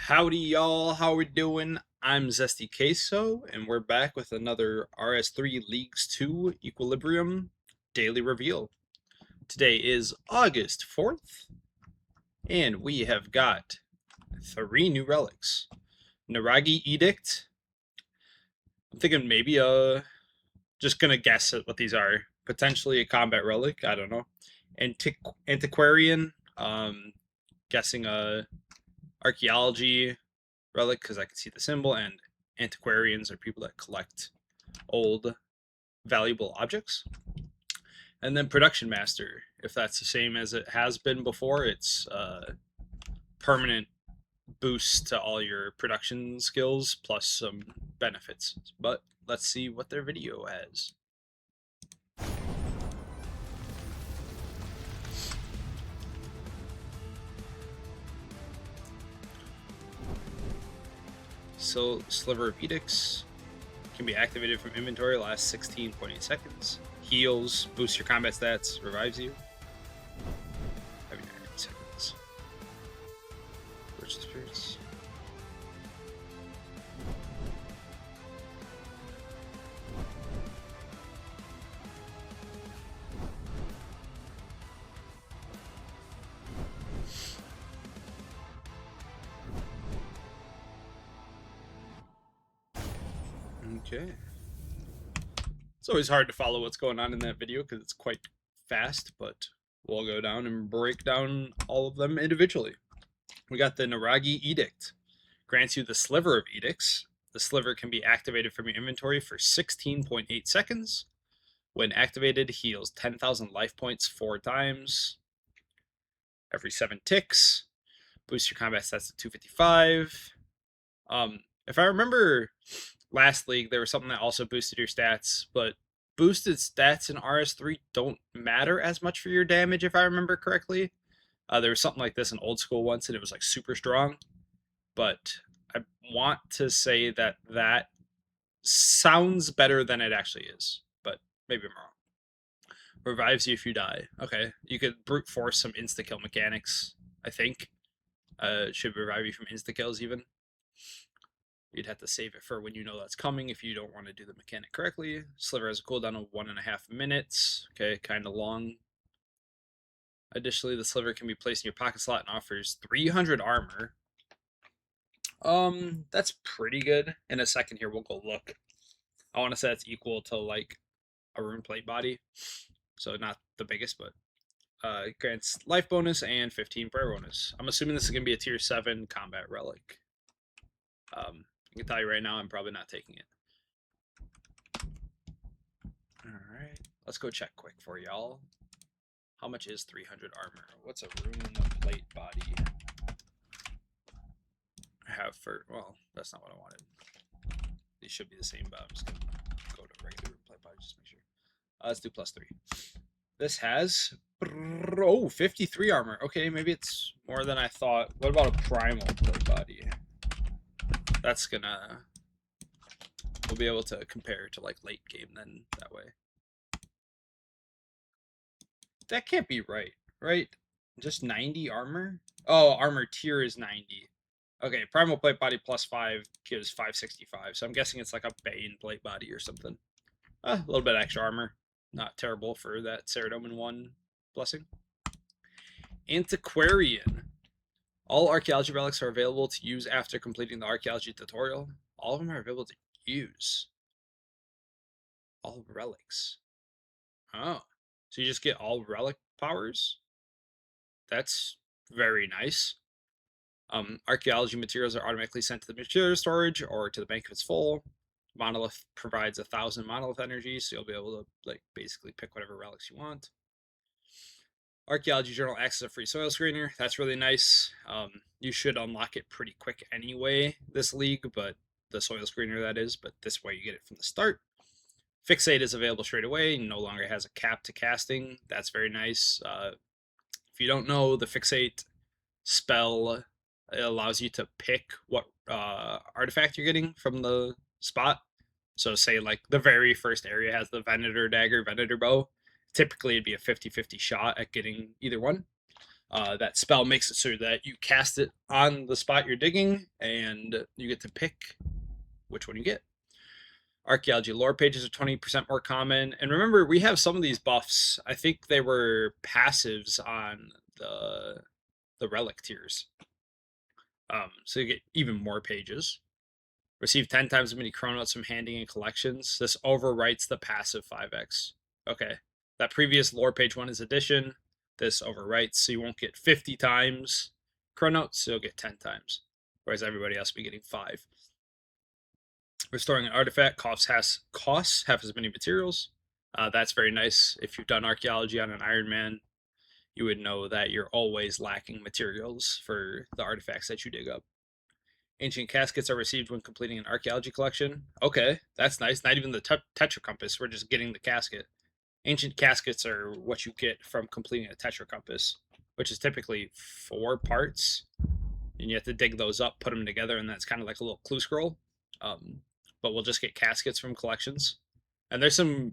Howdy, y'all. How we doing? I'm Zesty Queso, and we're back with another RS3 Leagues 2 Equilibrium Daily Reveal. Today is August 4th, and we have got 3 new relics. Naragi Edict. I'm thinking maybe just gonna guess at what these are. Potentially a combat relic, I don't know. Antiquarian, guessing a archaeology relic because I can see the symbol, and antiquarians are people that collect old valuable objects. And then production master, if that's the same as it has been before, it's permanent boost to all your production skills plus some benefits. But let's see what their video has. So, Sliver of Edicts can be activated from inventory, lasts 16.8 seconds. Heals, boosts your combat stats, revives you. Every 9 seconds. Virtual Spirits. Okay. It's always hard to follow what's going on in that video because it's quite fast, but we'll go down and break down all of them individually. We got the Naragi Edict. Grants you the Sliver of Edicts. The Sliver can be activated from your inventory for 16.8 seconds. When activated, heals 10,000 life points 4 times. Every 7 ticks. Boosts your combat stats to 255. If I remember last league, there was something that also boosted your stats, but boosted stats in RS3 don't matter as much for your damage, if I remember correctly. There was something like this in old school once, and it was like super strong. But I want to say that that sounds better than it actually is, but maybe I'm wrong. Revives you if you die. Okay, you could brute force some insta kill mechanics. I think should revive you from insta kills even. You'd have to save it for when you know that's coming if you don't want to do the mechanic correctly. Sliver has a cooldown of 1.5 minutes. Okay, kind of long. Additionally, the sliver can be placed in your pocket slot and offers 300 armor. That's pretty good. In a second here, we'll go look. I want to say it's equal to like a rune plate body, so not the biggest, but it grants life bonus and 15 prayer bonus. I'm assuming this is gonna be a tier 7 combat relic. I can tell you right now, I'm probably not taking it. All right, let's go check quick for y'all. How much is 300 armor? What's a rune plate body? I have for, well, that's not what I wanted. These should be the same, but I'm just gonna go to regular rune plate body just to make sure. Let's do +3. This has 53 armor. Okay, maybe it's more than I thought. What about a primal plate body? That's gonna, we'll be able to compare to like late game then that way. That can't be right, right? Just 90 armor? Oh, armor tier is 90. Okay, primal plate body +5 gives 565. So I'm guessing it's like a Bane plate body or something. A little bit extra armor. Not terrible for that Ceradomin 1 blessing. Antiquarian. All archaeology relics are available to use after completing the archaeology tutorial. All of them are available to use. All relics. Oh. So you just get all relic powers? That's very nice. Archaeology materials are automatically sent to the material storage or to the bank if it's full. Monolith provides 1,000 monolith energy, so you'll be able to like basically pick whatever relics you want. Archaeology Journal acts as a free soil screener. That's really nice. You should unlock it pretty quick anyway this league, but the soil screener that is, but this way you get it from the start. Fixate is available straight away. No longer has a cap to casting. That's very nice. If you don't know, the Fixate spell, it allows you to pick what artifact you're getting from the spot. So say like the very first area has the Venator dagger, Venator bow. Typically it'd be a 50-50 shot at getting either one. That spell makes it so that you cast it on the spot you're digging, and you get to pick which one you get. Archaeology lore pages are 20% more common. And remember, we have some of these buffs. I think they were passives on the relic tiers. So you get even more pages. Receive 10 times as many chronotes from handing in collections. This overwrites the passive 5x. Okay. That previous lore page 1 is addition. This overwrites, so you won't get 50 times chronotes, so you'll get 10 times. Whereas everybody else will be getting 5. Restoring an artifact costs half as many materials. That's very nice. If you've done archaeology on an Iron Man, you would know that you're always lacking materials for the artifacts that you dig up. Ancient caskets are received when completing an archaeology collection. Okay, that's nice. Not even the Tetra Compass. We're just getting the casket. Ancient caskets are what you get from completing a Tetra Compass, which is typically 4 parts. And you have to dig those up, put them together, and that's kind of like a little clue scroll. But we'll just get caskets from collections. And there's some...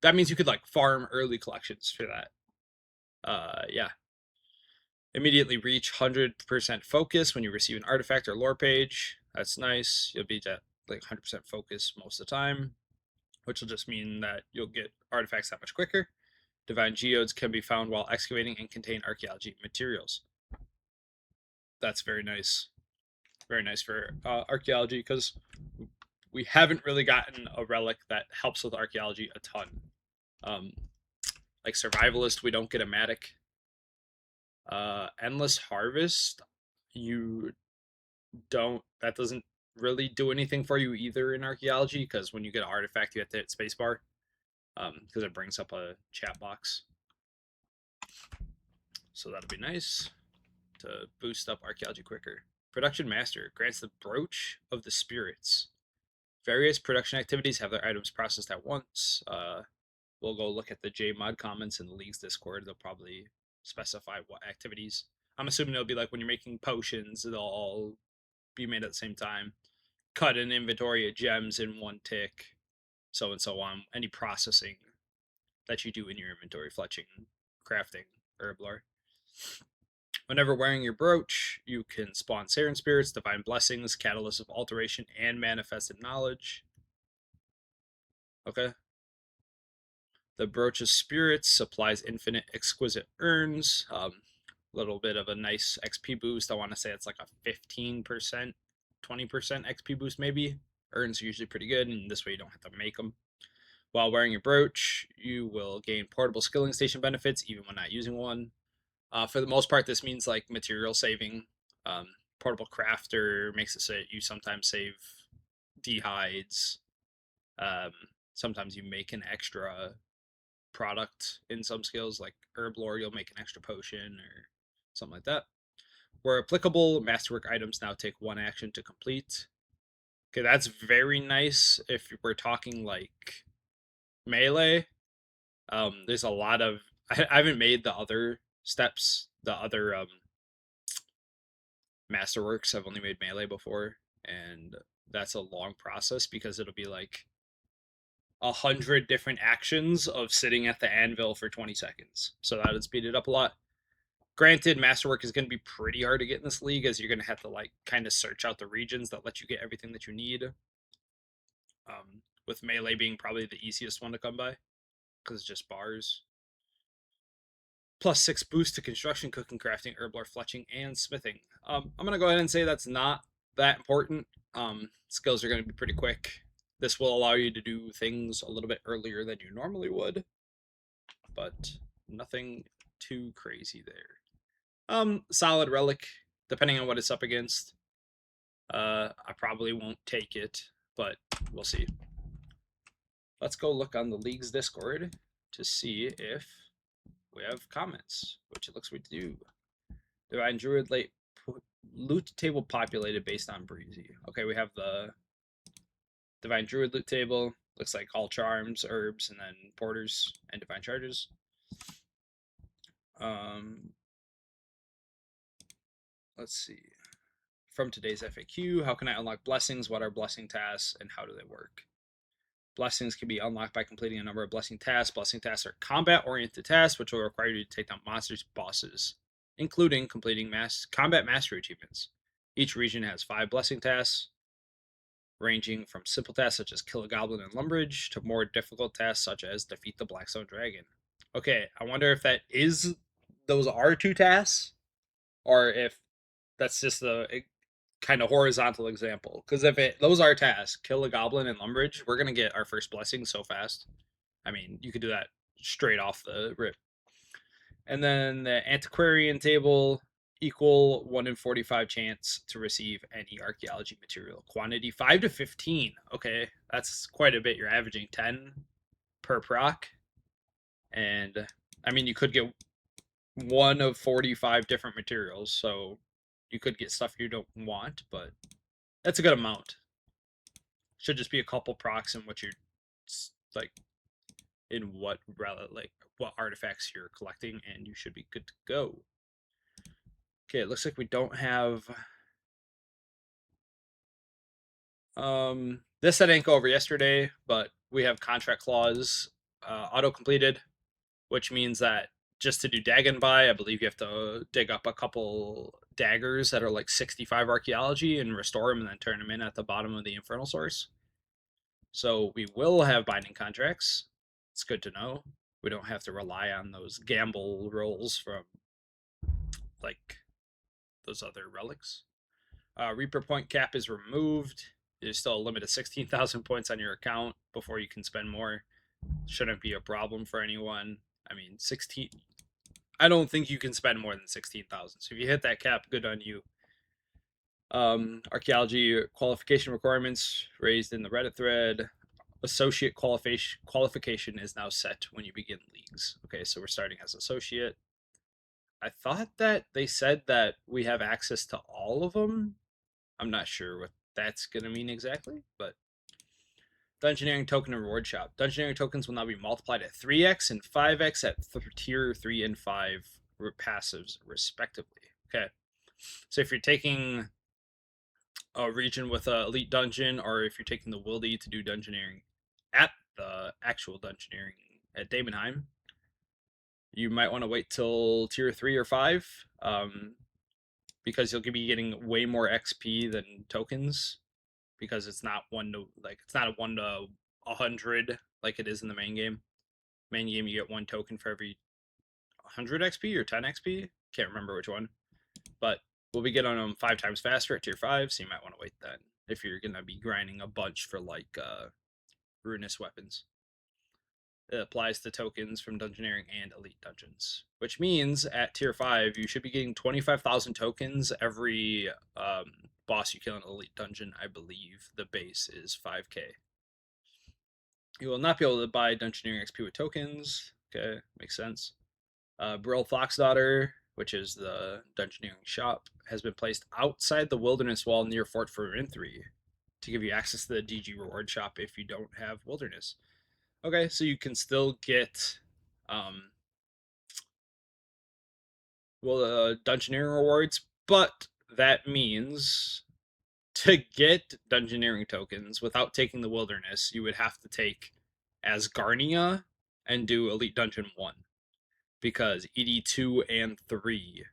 that means you could like farm early collections for that. Yeah. Immediately reach 100% focus when you receive an artifact or lore page. That's nice. You'll be at like 100% focus most of the time, which will just mean that you'll get artifacts that much quicker. Divine geodes can be found while excavating and contain archaeology materials. That's very nice. Very nice for archaeology, because we haven't really gotten a relic that helps with archaeology a ton. Like Survivalist, we don't get a Matic. Endless Harvest, you don't... that doesn't really do anything for you either in archaeology, because when you get an artifact, you have to hit spacebar, because it brings up a chat box. So that'll be nice to boost up archaeology quicker. Production Master grants the Brooch of the Spirits. Various production activities have their items processed at once. We'll go look at the JMod comments in the Leagues Discord. They'll probably specify what activities. I'm assuming it'll be like when you're making potions, they'll all be made at the same time. Cut an inventory of gems in 1 tick, so and so on. Any processing that you do in your inventory, fletching, crafting, herb lore. Whenever wearing your brooch, you can spawn Saren Spirits, Divine Blessings, Catalyst of Alteration, and Manifested Knowledge. Okay. The Brooch of Spirits supplies infinite exquisite urns. Little bit of a nice XP boost. I want to say it's like a 15%, 20% XP boost maybe. Urns are usually pretty good, and this way you don't have to make them. While wearing your brooch, you will gain portable skilling station benefits even when not using one. For the most part, this means like material saving. Portable crafter makes it so you sometimes save D-hides. Sometimes you make an extra product in some skills, like herb lore, you'll make an extra potion or something like that. Where applicable, masterwork items now take 1 action to complete. Okay, that's very nice if we're talking like melee. There's a lot of... I haven't made the other steps, the other masterworks. I've only made melee before, and that's a long process because it'll be like 100 different actions of sitting at the anvil for 20 seconds. So that would speed it up a lot. Granted, masterwork is going to be pretty hard to get in this league, as you're going to have to like kind of search out the regions that let you get everything that you need. With melee being probably the easiest one to come by, because it's just bars. +6 boost to construction, cooking, crafting, herb lore, fletching, and smithing. I'm going to go ahead and say that's not that important. Skills are going to be pretty quick. This will allow you to do things a little bit earlier than you normally would, but nothing too crazy there. Solid relic, depending on what it's up against. I probably won't take it, but we'll see. Let's go look on the League's Discord to see if we have comments, which it looks we do. Divine Druid loot table populated based on Breezy. Okay, we have the Divine Druid loot table. Looks like all charms, herbs, and then porters and divine charges. Let's see. From today's FAQ, how can I unlock blessings? What are blessing tasks and how do they work? Blessings can be unlocked by completing a number of blessing tasks. Blessing tasks are combat-oriented tasks, which will require you to take down monsters, bosses, including completing combat mastery achievements. Each region has 5 blessing tasks, ranging from simple tasks such as kill a goblin in Lumbridge to more difficult tasks such as defeat the Blackstone Dragon. Okay, I wonder if those are 2 tasks, or if that's just the kind of horizontal example. Because if those are tasks, kill a goblin in Lumbridge, we're gonna get our first blessing so fast. I mean, you could do that straight off the rip. And then the Antiquarian table, equal 1 in 45 chance to receive any archaeology material. Quantity 5 to 15. Okay, that's quite a bit. You're averaging 10 per proc. And I mean, you could get 1 of 45 different materials, so you could get stuff you don't want, but that's a good amount. Should just be a couple procs in what you're like, in what what artifacts you're collecting, and you should be good to go. Okay, it looks like we don't have this set didn't go over yesterday, but we have contract clause auto completed, which means that just to do Dagon buy, I believe you have to dig up a couple daggers that are like 65 archaeology and restore them and then turn them in at the bottom of the infernal source. So we will have binding contracts. It's good to know. We don't have to rely on those gamble rolls from like those other relics. Reaper point cap is removed. There's still a limit of 16,000 points on your account before you can spend more. Shouldn't be a problem for anyone. I mean, 16. I don't think you can spend more than 16,000. So if you hit that cap, good on you. Archaeology qualification requirements raised in the Reddit thread. Associate qualification is now set when you begin leagues. Okay, so we're starting as associate. I thought that they said that we have access to all of them. I'm not sure what that's going to mean exactly, but Dungeoneering token and reward shop. Dungeoneering tokens will now be multiplied at 3x and 5x at tier 3 and 5 passives, respectively. Okay, so if you're taking a region with an elite dungeon, or if you're taking the wildy to do dungeoneering at the actual dungeoneering at Daemonheim, you might want to wait till tier 3 or 5, because you'll be getting way more XP than tokens, because it's not it's not a 1 to 100 like it is in the main game. Main game, you get 1 token for every 100 XP or 10 XP. Can't remember which one, but we'll be getting them 5 times faster at tier 5, so you might want to wait then if you're gonna be grinding a bunch for like ruinous weapons. It applies to tokens from dungeoneering and elite dungeons, which means at tier 5 you should be getting 25,000 tokens every boss you kill in an elite dungeon. I believe the base is 5k. You will not be able to buy dungeoneering XP with tokens. Okay, makes sense. Brill Foxdaughter, which is the dungeoneering shop, has been placed outside the wilderness wall near Fort Ferinthree to give you access to the DG reward shop if you don't have wilderness. Okay, so you can still get dungeoneering rewards, but that means to get dungeoneering tokens without taking the wilderness, you would have to take Asgarnia and do Elite Dungeon 1, because ED 2 and 3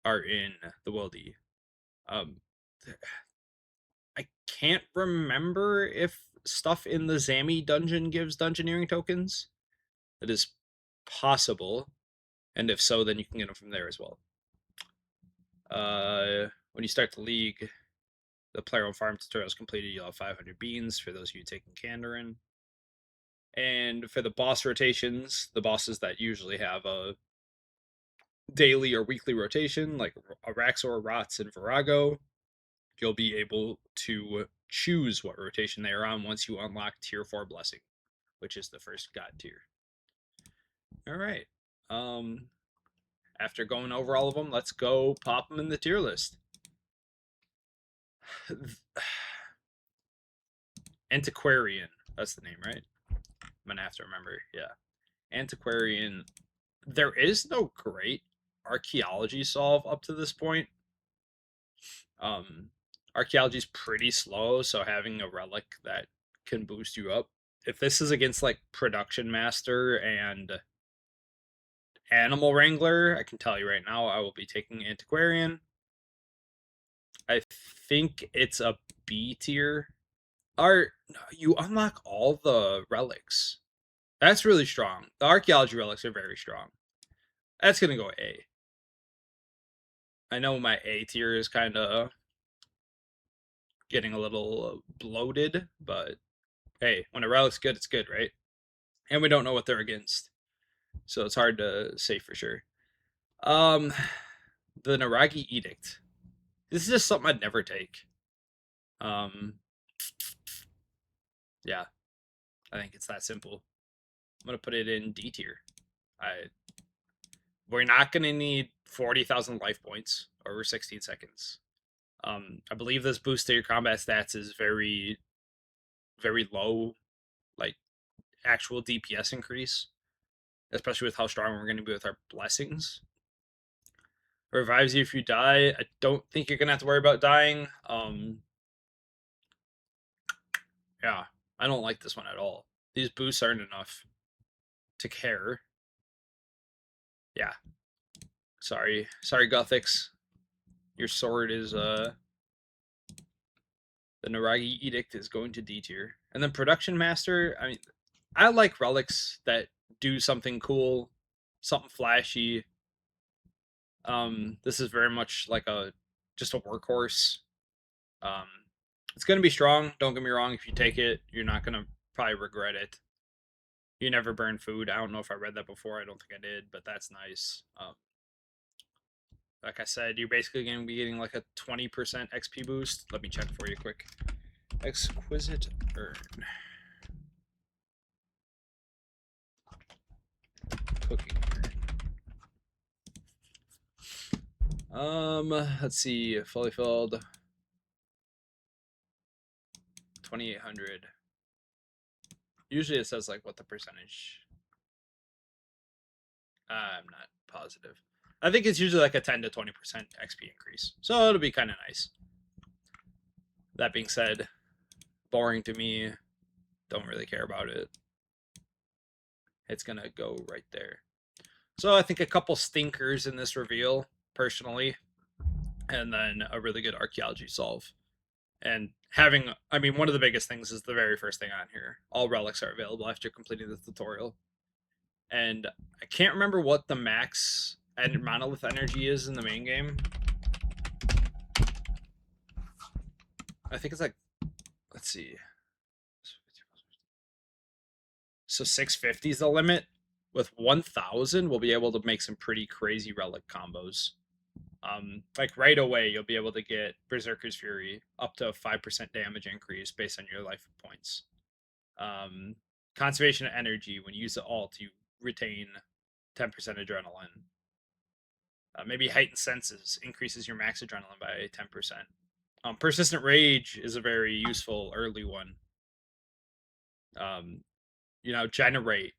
are in the wildy. I can't remember if stuff in the Zami dungeon gives dungeoneering tokens. It is possible, and if so, then you can get them from there as well. When you start the league, the player on farm tutorial is completed. You'll have 500 beans for those of you taking Kandarin. And for the boss rotations, the bosses that usually have a daily or weekly rotation, like Araxor, Rots, and Virago, you'll be able to choose what rotation they are on once you unlock tier 4 blessing, which is the first god tier. All right. After going over all of them, let's go pop them in the tier list. Antiquarian, that's the name, right? I'm gonna have to remember. Yeah, Antiquarian. There is no great archaeology solve up to this point. Archaeology is pretty slow, so having a relic that can boost you up. If this is against like Production Master and Animal Wrangler, I can tell you right now, I will be taking Antiquarian. I think it's a B tier. You unlock all the relics. That's really strong. The archaeology relics are very strong. That's gonna go A. I know my A tier is kind of getting a little bloated, but hey, when a relic's good, it's good, right? And we don't know what they're against, so it's hard to say for sure. Um, the Naragi Edict. This is just something I'd never take. Um, yeah, I think it's that simple. I'm gonna put it in D tier. We're not gonna need 40,000 life points over 16 seconds. I believe this boost to your combat stats is very, very low, like actual DPS increase, especially with how strong we're gonna be with our blessings. Revives you if you die. I don't think you're gonna have to worry about dying. Yeah, I don't like this one at all. These boosts aren't enough to care. Yeah. Sorry, Gothics. Your sword is the Naragi Edict is going to D tier. And then Production Master, I mean, I like relics that do something cool, something flashy. This is very much like just a workhorse. Um, it's gonna be strong. Don't get me wrong. If you take it, you're not gonna probably regret it. You never burn food. I don't know if I read that before. I don't think I did, but that's nice. Like I said, you're basically gonna be getting like a 20% XP boost. Let me check for you quick. Exquisite Urn. Cooking Urn. Let's see. Fully filled. 2,800. Usually it says like what the percentage. I'm not positive. I think it's usually like a 10 to 20% XP increase. So it'll be kind of nice. That being said, boring to me. Don't really care about it. It's going to go right there. So I think a couple stinkers in this reveal, personally, and then a really good archaeology solve. And having, I mean, one of the biggest things is the very first thing on here. All relics are available after completing the tutorial. And I can't remember what the max and monolith energy is in the main game. I think it's like, let's see. So 650 is the limit. With 1,000, we'll be able to make some pretty crazy relic combos. Like right away, you'll be able to get Berserker's Fury up to a 5% damage increase based on your life points. Conservation of energy, when you use the alt, you retain 10% adrenaline. Maybe heightened senses increases your max adrenaline by 10%. Persistent rage is a very useful early one. Generate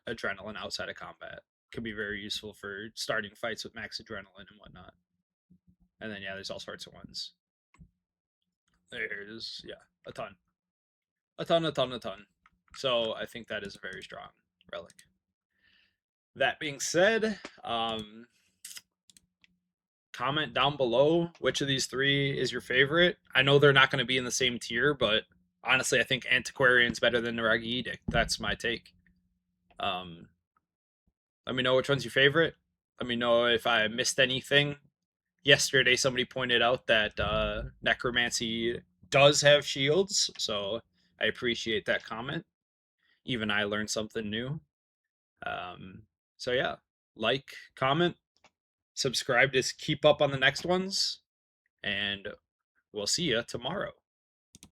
adrenaline outside of combat could be very useful for starting fights with max adrenaline and whatnot. And then there's all sorts of ones. There's a ton. So I think that is a very strong relic. That being said, comment down below which of these three is your favorite. I know they're not going to be in the same tier, but honestly, I think Antiquarian's better than Naragi Edict. That's my take. Let me know which one's your favorite. Let me know if I missed anything. Yesterday, somebody pointed out that Necromancy does have shields, so I appreciate that comment. Even I learned something new. So yeah, like, comment, subscribe to keep up on the next ones, and we'll see you tomorrow.